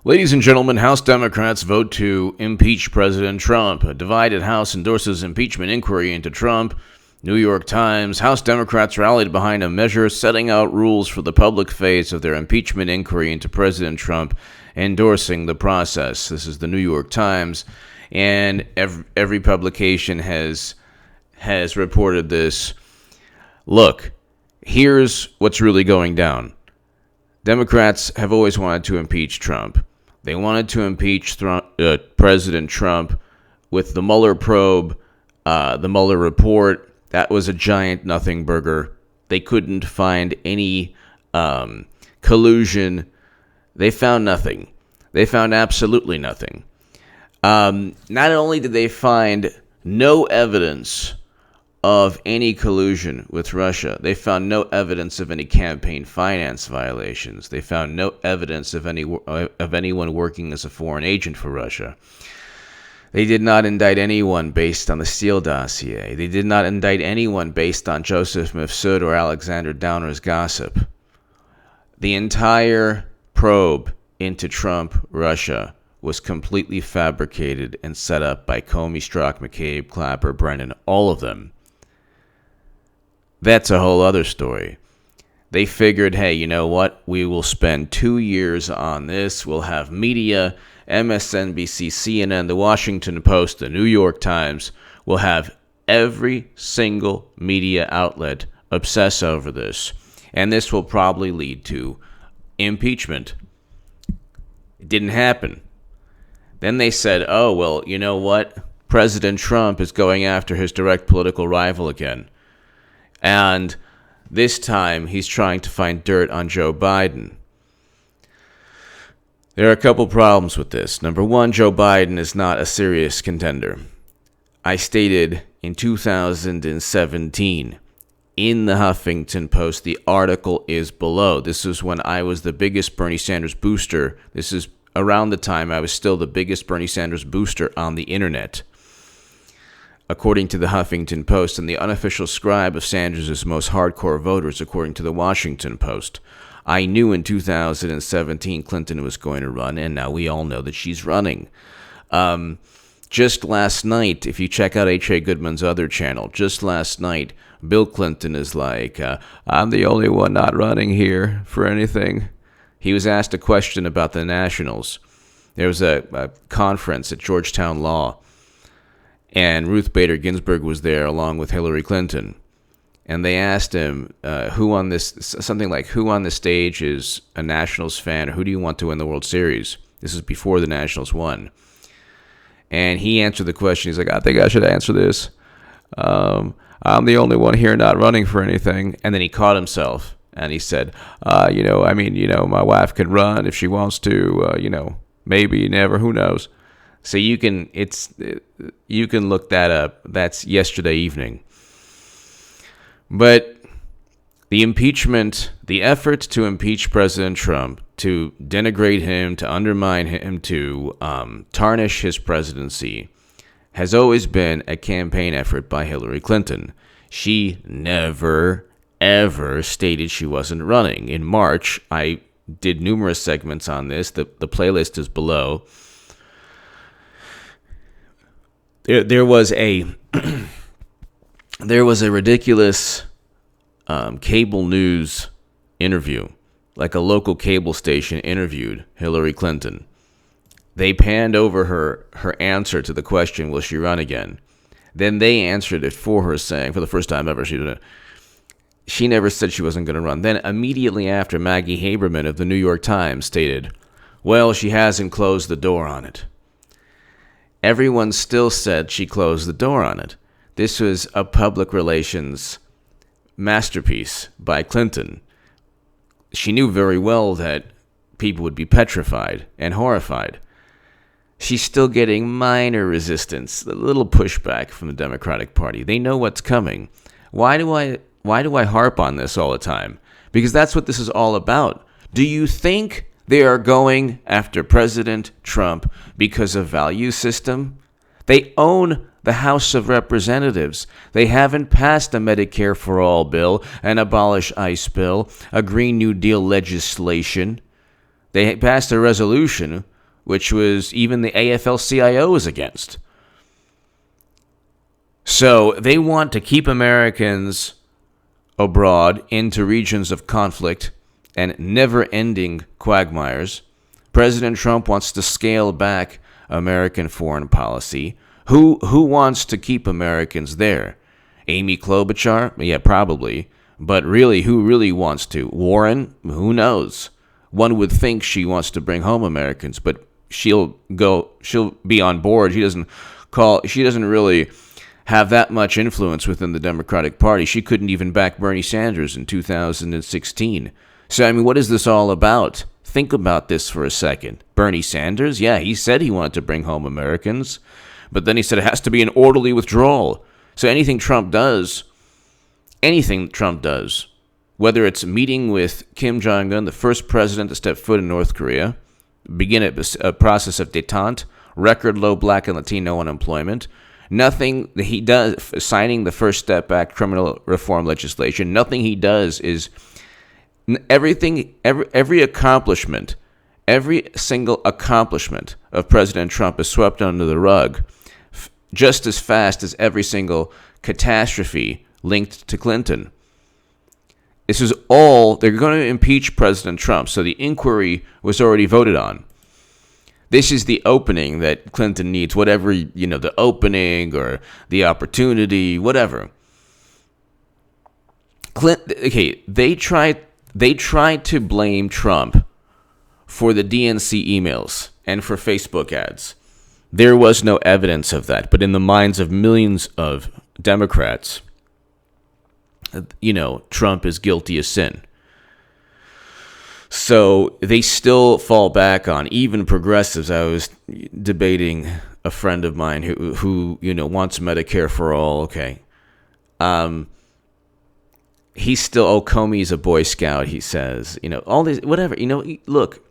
Ladies and gentlemen, House Democrats vote to impeach President Trump. A divided House endorses impeachment inquiry into Trump. New York Times, House Democrats rallied behind a measure setting out rules for the public phase of their impeachment inquiry into President Trump, endorsing the process. This is the New York Times, and every publication has reported this. Look, here's what's really going down. Democrats have always wanted to impeach Trump. They wanted to impeach President Trump with the Mueller probe, the Mueller report. That was a giant nothing burger. They couldn't find any collusion. They found nothing. They found absolutely nothing. Not only did they find no evidence of any collusion with Russia, they found no evidence of any campaign finance violations. They found no evidence of anyone working as a foreign agent for Russia. They did not indict anyone based on the Steele dossier. They did not indict anyone based on Joseph Mifsud or Alexander Downer's gossip. The entire probe into Trump, Russia, was completely fabricated and set up by Comey, Strzok, McCabe, Clapper, Brennan, all of them. That's a whole other story. They figured, hey, you know what? We will spend 2 years on this. We'll have media, MSNBC, CNN, The Washington Post, The New York Times. We'll have every single media outlet obsess over this. And this will probably lead to impeachment. It didn't happen. Then they said, oh, well, you know what? President Trump is going after his direct political rival again. And this time, he's trying to find dirt on Joe Biden. There are a couple problems with this. Number one, Joe Biden is not a serious contender. I stated in 2017 in the Huffington Post, the article is below. This is when I was the biggest Bernie Sanders booster. This is around the time I was still the biggest Bernie Sanders booster on the internet. According to the Huffington Post, and the unofficial scribe of Sanders' most hardcore voters, according to the Washington Post. I knew in 2017 Clinton was going to run, and now we all know that she's running. Just last night, if you check out H.A. Goodman's other channel, just last night, Bill Clinton is like, I'm the only one not running here for anything. He was asked a question about the Nationals. There was a conference at Georgetown Law, and Ruth Bader Ginsburg was there along with Hillary Clinton. And they asked him, who on the stage is a Nationals fan, or who do you want to win the World Series? This is before the Nationals won. And he answered the question. He's like, I think I should answer this. I'm the only one here not running for anything. And then he caught himself, and he said, my wife can run if she wants to, maybe, never, who knows. So you can look that up. That's yesterday evening. But the impeachment, the effort to impeach President Trump, to denigrate him, to undermine him, to tarnish his presidency, has always been a campaign effort by Hillary Clinton. She never, ever stated she wasn't running. In March, I did numerous segments on this. The playlist is below. There was a ridiculous cable news interview, like a local cable station interviewed Hillary Clinton. They panned over her answer to the question, will she run again? Then they answered it for her, saying, for the first time ever, she never said she wasn't going to run. Then immediately after, Maggie Haberman of the New York Times stated, well, she hasn't closed the door on it. Everyone still said she closed the door on it. This was a public relations masterpiece by Clinton. She knew very well that people would be petrified and horrified. She's still getting minor resistance, a little pushback from the Democratic Party. They know what's coming. Why do I harp on this all the time? Because that's what this is all about. Do you think they are going after President Trump because of value system? They own the House of Representatives. They haven't passed a Medicare for All bill, an abolish ICE bill, a Green New Deal legislation. They passed a resolution which was even the AFL-CIO is against. So they want to keep Americans abroad into regions of conflict and never-ending quagmires. President Trump wants to scale back American foreign policy. Who wants to keep Americans there? Amy Klobuchar? Yeah, probably. But really, who really wants to? Warren? Who knows? One would think she wants to bring home Americans, but she'll be on board. She doesn't really have that much influence within the Democratic Party. She couldn't even back Bernie Sanders in 2016. So, I mean, what is this all about? Think about this for a second. Bernie Sanders, yeah, he said he wanted to bring home Americans, but then he said it has to be an orderly withdrawal. So anything Trump does, whether it's meeting with Kim Jong-un, the first president to step foot in North Korea, begin a process of détente, record low black and Latino unemployment, nothing that he does, signing the First Step Act criminal reform legislation, nothing he does is everything, every accomplishment, every single accomplishment of President Trump is swept under the rug just as fast as every single catastrophe linked to Clinton. This is all, they're going to impeach President Trump, so the inquiry was already voted on. This is the opening that Clinton needs, whatever, the opening or the opportunity, whatever. They tried to blame Trump for the DNC emails and for Facebook ads. There was no evidence of that, but in the minds of millions of Democrats, Trump is guilty as sin. So they still fall back on, even progressives. I was debating a friend of mine who wants Medicare for all. Okay. He's still, Comey's a Boy Scout, he says. All these, whatever. Look,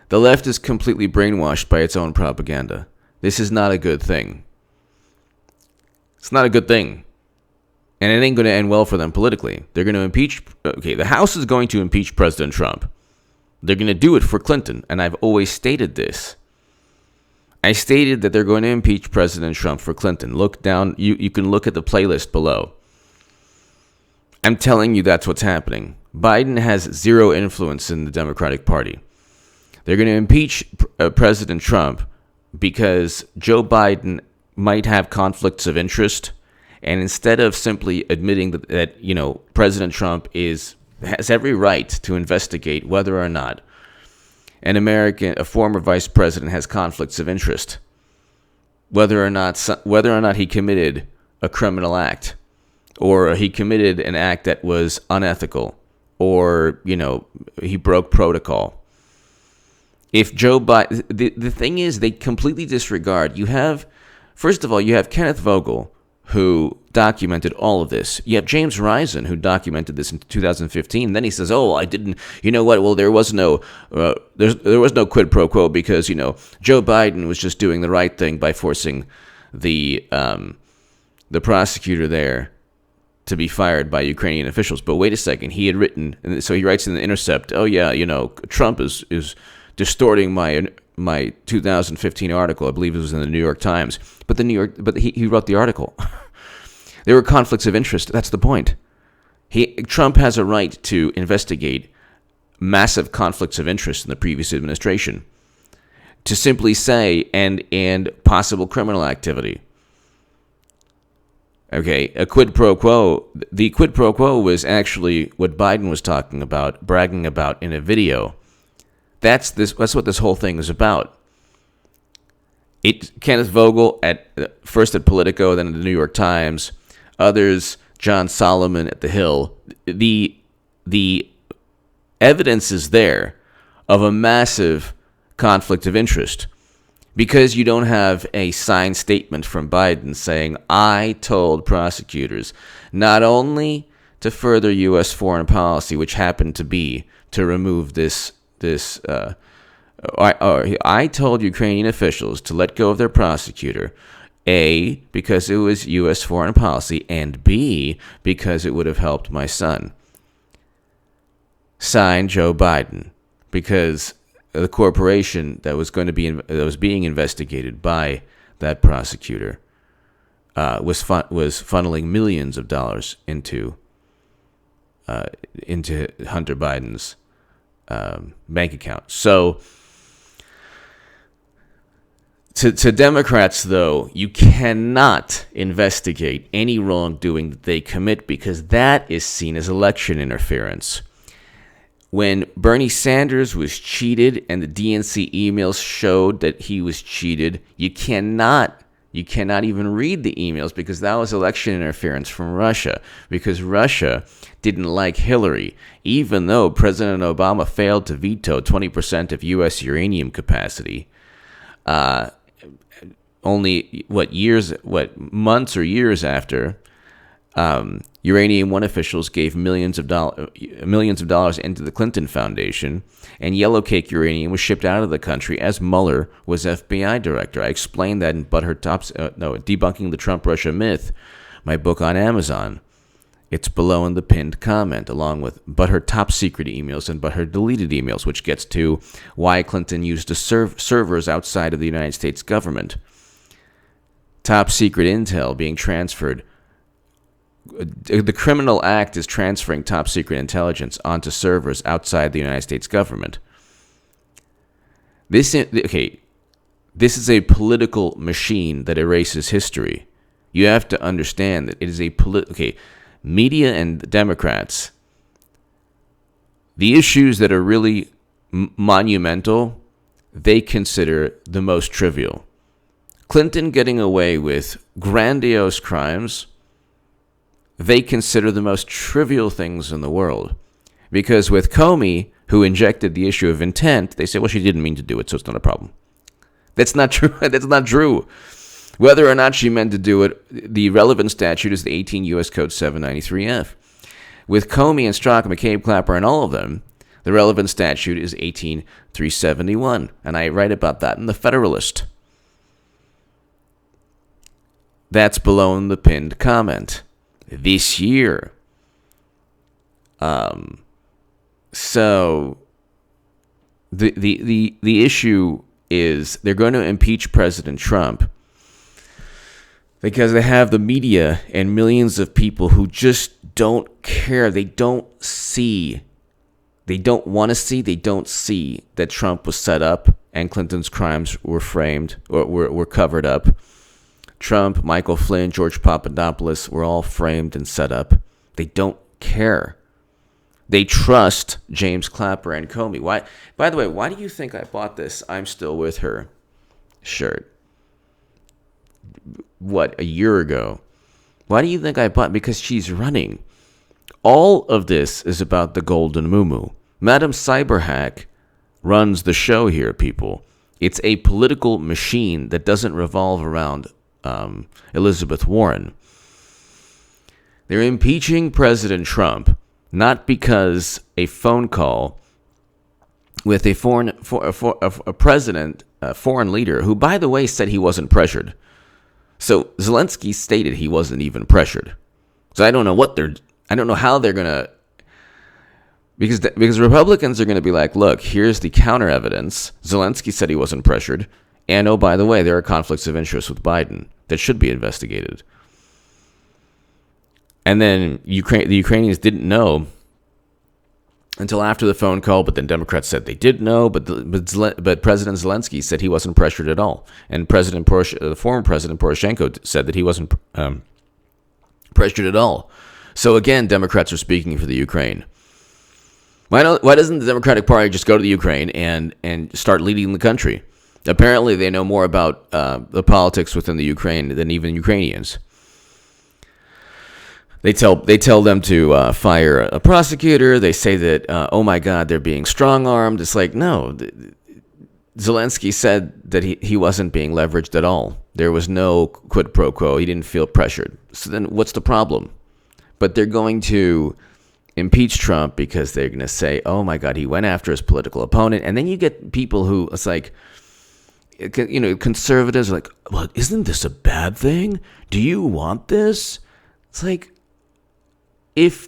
the left is completely brainwashed by its own propaganda. This is not a good thing. It's not a good thing. And it ain't going to end well for them politically. They're going to impeach. The House is going to impeach President Trump. They're going to do it for Clinton. And I've always stated this. I stated that they're going to impeach President Trump for Clinton. Look down. You can look at the playlist below. I'm telling you that's what's happening. Biden has zero influence in the Democratic Party. They're going to impeach President Trump because Joe Biden might have conflicts of interest. And instead of simply admitting that President Trump has every right to investigate whether or not a former vice president has conflicts of interest, whether or not he committed a criminal act, or he committed an act that was unethical, or he broke protocol. If Joe Biden, the thing is, they completely disregard. First of all, you have Kenneth Vogel, who documented all of this. You have James Risen, who documented this in 2015. Then he says, I didn't, well, there was no quid pro quo because, Joe Biden was just doing the right thing by forcing the prosecutor there to be fired by Ukrainian officials. But wait a second, he had written, and so he writes in The Intercept, Trump is distorting my 2015 article. I believe it was in the New York Times. But he wrote the article. There were conflicts of interest. That's the point. Trump has a right to investigate massive conflicts of interest in the previous administration. To simply say and possible criminal activity. Okay, a quid pro quo. The quid pro quo was actually what Biden was talking about, bragging about in a video. That's what this whole thing is about. Kenneth Vogel first at Politico, then at the New York Times, others, John Solomon at The Hill. The evidence is there of a massive conflict of interest because you don't have a signed statement from Biden saying, I told prosecutors not only to further U.S. foreign policy, which happened to be to remove I told Ukrainian officials to let go of their prosecutor, A, because it was U.S. foreign policy, and B, because it would have helped my son. sign Joe Biden, because the corporation that was being investigated by that prosecutor was funneling millions of dollars into Hunter Biden's bank account. So to Democrats, though, you cannot investigate any wrongdoing that they commit, because that is seen as election interference. When Bernie Sanders was cheated and the DNC emails showed that he was cheated, you cannot even read the emails, because that was election interference from Russia, because Russia didn't like Hillary, even though President Obama failed to veto 20% of U.S. uranium capacity. Only months or years after, Uranium One officials gave millions of dollars into the Clinton Foundation, and yellowcake uranium was shipped out of the country as Mueller was FBI director. I explained that in Debunking the Trump-Russia Myth, my book on Amazon. It's below in the pinned comment, along with her top secret emails and her deleted emails, which gets to why Clinton used servers outside of the United States government. Top secret intel being transferred. The criminal act is transferring top secret intelligence onto servers outside the United States government. This is a political machine that erases history. You have to understand that it is a media and Democrats, the issues that are really monumental, they consider the most trivial. Clinton getting away with grandiose crimes, they consider the most trivial things in the world. Because with Comey, who injected the issue of intent, they say, well, she didn't mean to do it, so it's not a problem. That's not true. That's not true. Whether or not she meant to do it, the relevant statute is the 18 U.S. Code 793F. With Comey and Strzok, McCabe, Clapper, and all of them, the relevant statute is 18371. And I write about that in The Federalist. That's below in the pinned comment. This year. So the issue is they're going to impeach President Trump because they have the media and millions of people who just don't care. They don't see. They don't want to see. They don't see that Trump was set up and Clinton's crimes were framed or were covered up. Trump, Michael Flynn, George Papadopoulos were all framed and set up. They don't care. They trust James Clapper and Comey. Why? By the way, why do you think I bought this "I'm Still With Her" shirt? A year ago? Why do you think I bought it? Because she's running. All of this is about the golden muumuu. Madam Cyberhack runs the show here, people. It's a political machine that doesn't revolve around Elizabeth Warren. They're impeaching President Trump not because a phone call with a foreign leader who, by the way, said he wasn't pressured. So Zelensky stated he wasn't even pressured. So I don't know how they're gonna, because Republicans are gonna be like, look, here's the counter evidence. Zelensky said he wasn't pressured, and oh, by the way, there are conflicts of interest with Biden that should be investigated. And then the Ukrainians didn't know until after the phone call, but then Democrats said they did know, but President Zelensky said he wasn't pressured at all. And the former President Poroshenko said that he wasn't pressured at all. So again, Democrats are speaking for the Ukraine. Why doesn't the Democratic Party just go to the Ukraine and start leading the country? Apparently, they know more about the politics within the Ukraine than even Ukrainians. They tell them to fire a prosecutor. They say that, oh my God, they're being strong-armed. It's like, no. Zelensky said that he wasn't being leveraged at all. There was no quid pro quo. He didn't feel pressured. So then what's the problem? But they're going to impeach Trump because they're going to say, oh my God, he went after his political opponent. And then you get people who, it's like, conservatives are like, well, isn't this a bad thing? Do you want this? It's like, if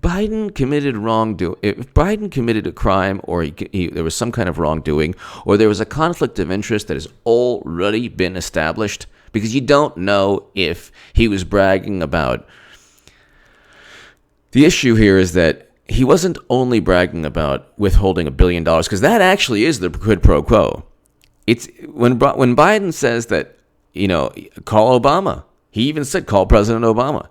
Biden committed wrongdoing, if Biden committed a crime or there was some kind of wrongdoing or there was a conflict of interest that has already been established, because you don't know if he was bragging about. The issue here is that he wasn't only bragging about withholding $1 billion, because that actually is the quid pro quo. It's when Biden says that, call Obama. He even said call President Obama.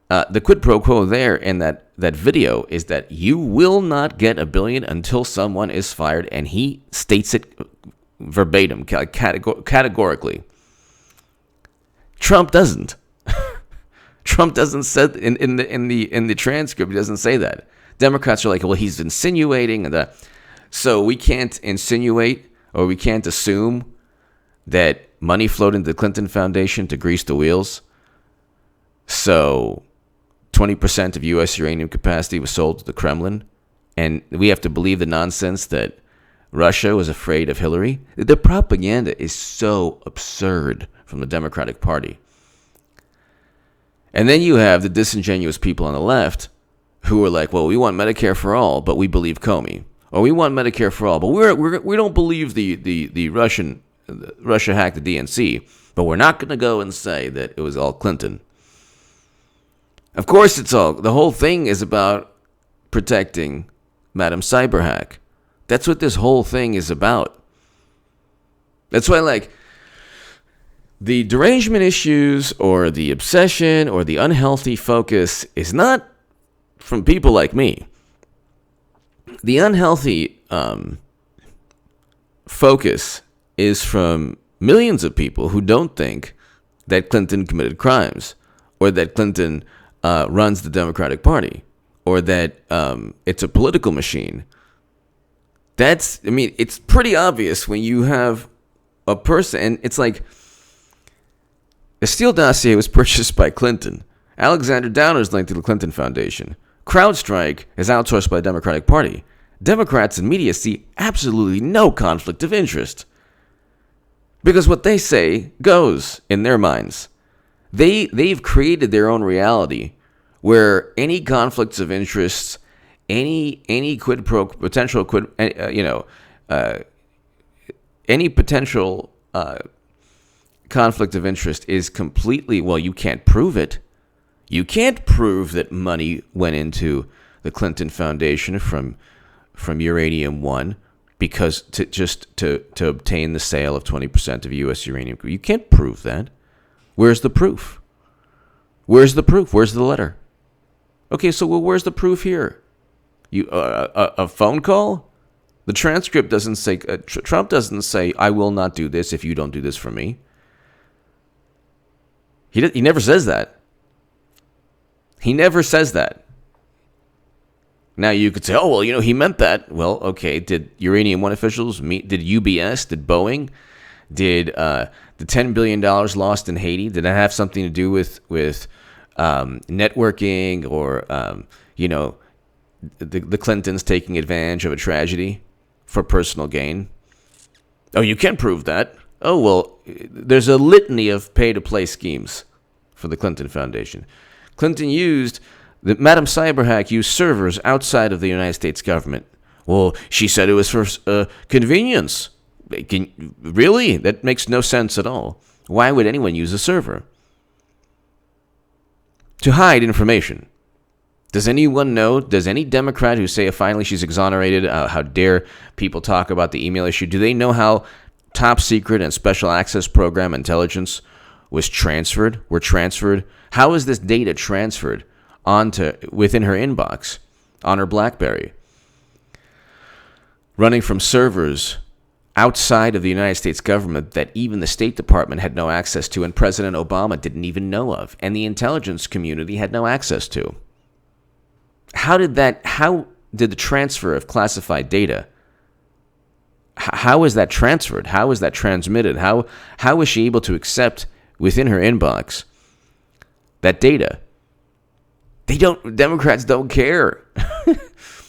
The quid pro quo there in that video is that you will not get $1 billion until someone is fired, and he states it verbatim, categorically. Trump doesn't. Trump doesn't say in the transcript. He doesn't say that. Democrats are like, well, he's insinuating that. So we can't insinuate or we can't assume that money flowed into the Clinton Foundation to grease the wheels. So 20% of U.S. uranium capacity was sold to the Kremlin, and we have to believe the nonsense that Russia was afraid of Hillary. The propaganda is so absurd from the Democratic Party. And then you have the disingenuous people on the left who are like, well, we want Medicare for all, but we believe Comey. Or we want Medicare for all, but we don't believe the Russia hacked the DNC, but we're not going to go and say that it was all Clinton. Of course, the whole thing is about protecting Madam Cyberhack. That's what this whole thing is about. That's why, the derangement issues or the obsession or the unhealthy focus is not from people like me. The unhealthy focus is from millions of people who don't think that Clinton committed crimes or that Clinton runs the Democratic Party or that it's a political machine. It's pretty obvious when you have a person, and it's like the Steele dossier was purchased by Clinton. Alexander Downer is linked to the Clinton Foundation. CrowdStrike is outsourced by the Democratic Party. Democrats and media see absolutely no conflict of interest, because what they say goes in their minds. They've created their own reality where any conflicts of interest, any potential conflict of interest is completely, well, you can't prove it. You can't prove that money went into the Clinton Foundation from Uranium One because to obtain the sale of 20% of U.S. uranium. You can't prove that. Where's the proof? Where's the letter? Okay, so where's the proof here? A phone call? The transcript doesn't say. Trump doesn't say, "I will not do this if you don't do this for me." He never says that. He never says that. Now you could say, "Oh well, he meant that." Well, okay. Did Uranium One officials meet? Did UBS? Did Boeing? Did the $10 billion lost in Haiti? Did that have something to do with networking or the Clintons taking advantage of a tragedy for personal gain? Oh, you can't prove that. Oh, well, there's a litany of pay-to-play schemes for the Clinton Foundation. Clinton used, Madam Cyberhack used servers outside of the United States government. Well, she said it was for convenience. Really? That makes no sense at all. Why would anyone use a server? To hide information. Does anyone know? Does any Democrat who say finally she's exonerated, how dare people talk about the email issue? Do they know how top secret and special access program intelligence were transferred? How is this data transferred within her inbox on her BlackBerry? Running from servers outside of the United States government that even the State Department had no access to and President Obama didn't even know of and the intelligence community had no access to. How did the transfer of classified data, how is that transferred? How is that transmitted? How is she able to accept within her inbox that data? Democrats don't care.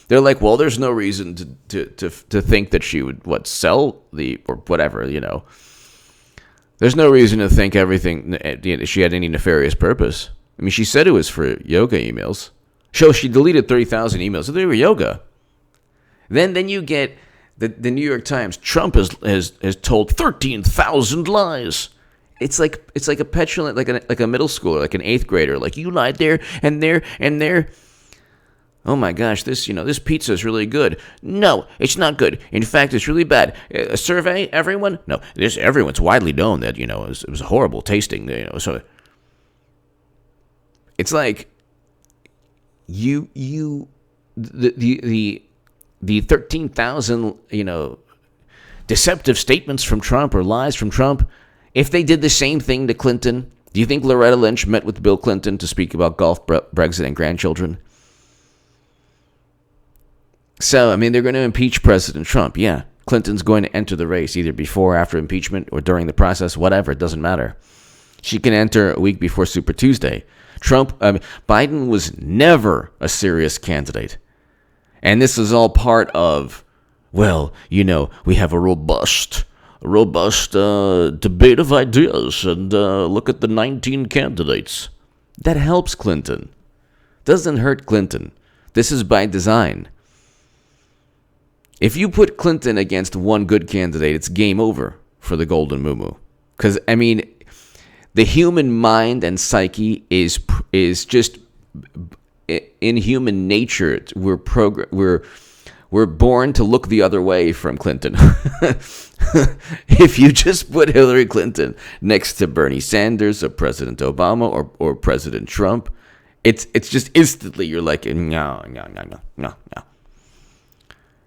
They're like, well, there's no reason to think that she would sell or whatever, There's no reason to think everything, she had any nefarious purpose. I mean, she said it was for yoga emails. So she deleted 30,000 emails. So they were yoga. Then you get the New York Times. Trump has told 13,000 lies. It's like a petulant, like a middle schooler, like an 8th grader. Like, you lied there and there and there. Oh my gosh, this pizza is really good. No, it's not good. In fact, it's really bad. A survey, everyone? No, everyone's widely known that it was horrible tasting. So it's like the 13,000 deceptive statements from Trump or lies from Trump. If they did the same thing to Clinton, do you think Loretta Lynch met with Bill Clinton to speak about golf, Brexit, and grandchildren? So, I mean, they're going to impeach President Trump. Yeah, Clinton's going to enter the race either before or after impeachment or during the process, whatever. It doesn't matter. She can enter a week before Super Tuesday. Biden was never a serious candidate. And this is all part of, we have a robust debate of ideas and look at the 19 candidates. That helps Clinton. Doesn't hurt Clinton. This is by design. If you put Clinton against one good candidate, it's game over for the Golden Moo-Moo. Because, I mean, the human mind and psyche is just in human nature. We're born to look the other way from Clinton. If you just put Hillary Clinton next to Bernie Sanders or President Obama or President Trump, it's just instantly you're like, no.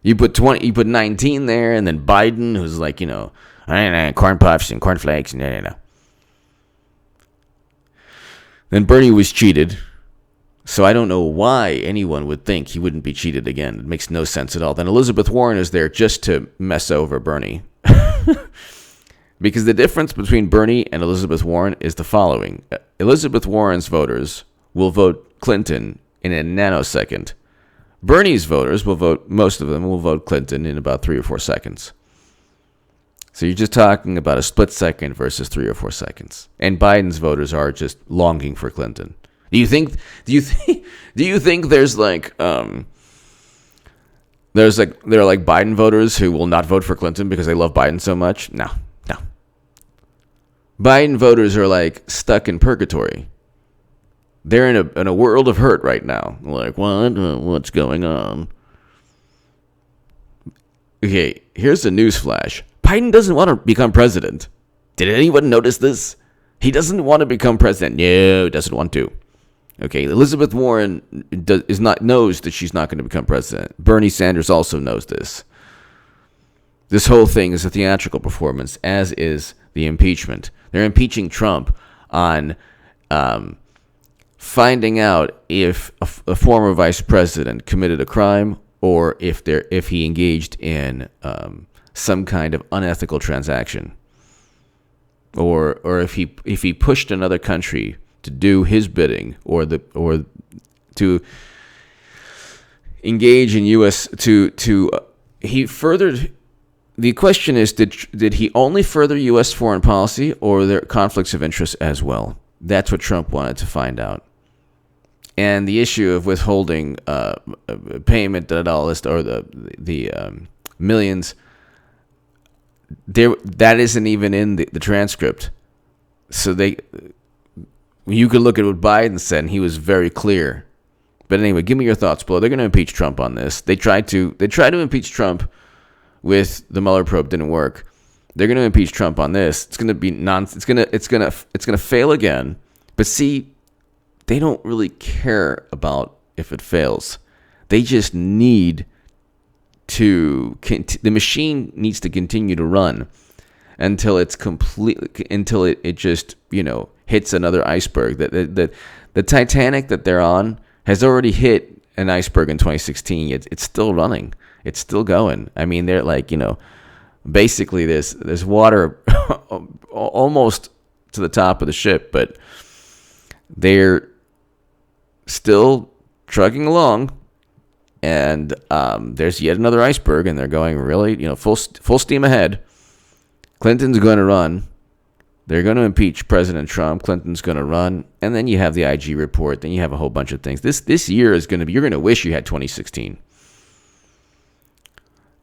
You put 19 there, and then Biden, who's like, corn puffs and cornflakes, no. Then Bernie was cheated, so I don't know why anyone would think he wouldn't be cheated again. It makes no sense at all. Then Elizabeth Warren is there just to mess over Bernie. Because the difference between Bernie and Elizabeth Warren is the following. Elizabeth Warren's voters will vote Clinton in a nanosecond. Bernie's voters most of them will vote Clinton in about 3 or 4 seconds. So you're just talking about a split second versus 3 or 4 seconds. And Biden's voters are just longing for Clinton. Do you think there's there are Biden voters who will not vote for Clinton because they love Biden so much? No. Biden voters are like stuck in purgatory. They're in a world of hurt right now. Like, what's going on? Okay, here's a news flash. Biden doesn't want to become president. Did anyone notice this? He doesn't want to become president. No, he doesn't want to. Okay, Elizabeth Warren knows that she's not going to become president. Bernie Sanders also knows this. This whole thing is a theatrical performance, as is the impeachment. They're impeaching Trump on finding out if a former vice president committed a crime or if he engaged in some kind of unethical transaction, or if he pushed another country to do his bidding, or to engage in he furthered. The question is, did he only further U.S. foreign policy, or are there conflicts of interest as well? That's what Trump wanted to find out. And the issue of withholding payment and all this, or the millions, that isn't even in the transcript. So you could look at what Biden said, and he was very clear. But anyway, give me your thoughts below. They're going to impeach Trump on this. They tried to impeach Trump with the Mueller probe, didn't work. They're going to impeach Trump on this. It's going to be it's going to fail again. But see, they don't really care about if it fails. They just need the machine needs to continue to run until it's it just, hits another iceberg. The Titanic that they're on has already hit an iceberg in 2016. It's still running. It's still going. I mean, they're like, basically there's water almost to the top of the ship, but they're still trucking along, and there's yet another iceberg, and they're going really, full steam ahead. Clinton's going to run. They're going to impeach President Trump. Clinton's going to run. And then you have the IG report. Then you have a whole bunch of things. This year is going to be, you're going to wish you had 2016.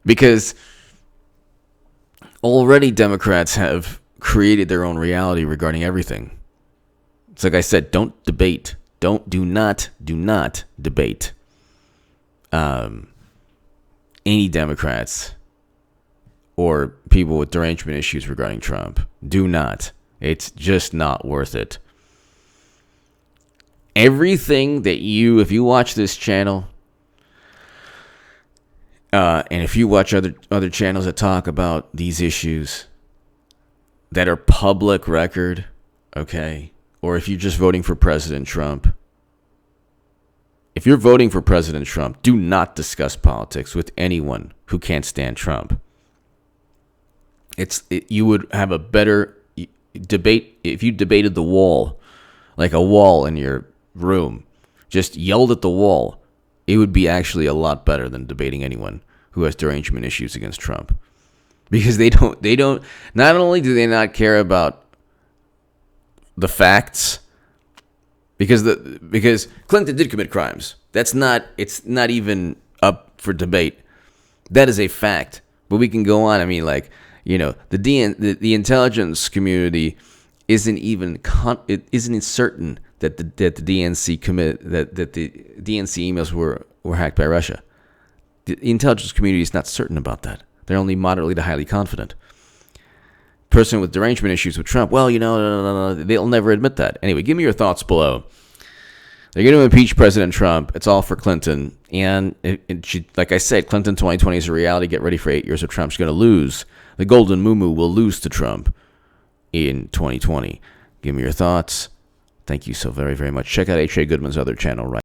Because already Democrats have created their own reality regarding everything. It's like I said, don't debate. Do not debate any Democrats or people with derangement issues regarding Trump. Do not. It's just not worth it. Everything that if you watch this channel, and if you watch other channels that talk about these issues that are public record, okay, or if you're just voting for President Trump, if you're voting for President Trump, do not discuss politics with anyone who can't stand Trump. You would have a better debate if you debated the wall, like a wall in your room, just yelled at the wall. It would be actually a lot better than debating anyone who has derangement issues against Trump, because they don't. Not only do they not care about the facts, because Clinton did commit crimes. It's not even up for debate. That is a fact. But we can go on. I mean, like, the intelligence community isn't even certain that the DNC that the DNC emails were hacked by Russia. The intelligence community is not certain about that. They're only moderately to highly confident. Person with derangement issues with Trump, well, no, they'll never admit that. Anyway, give me your thoughts below. They're going to impeach President Trump. It's all for Clinton. And like I said, Clinton 2020 is a reality. Get ready for 8 years of Trump's going to lose. The golden moo will lose to Trump in 2020. Give me your thoughts. Thank you so very, very much. Check out H.A. Goodman's other channel right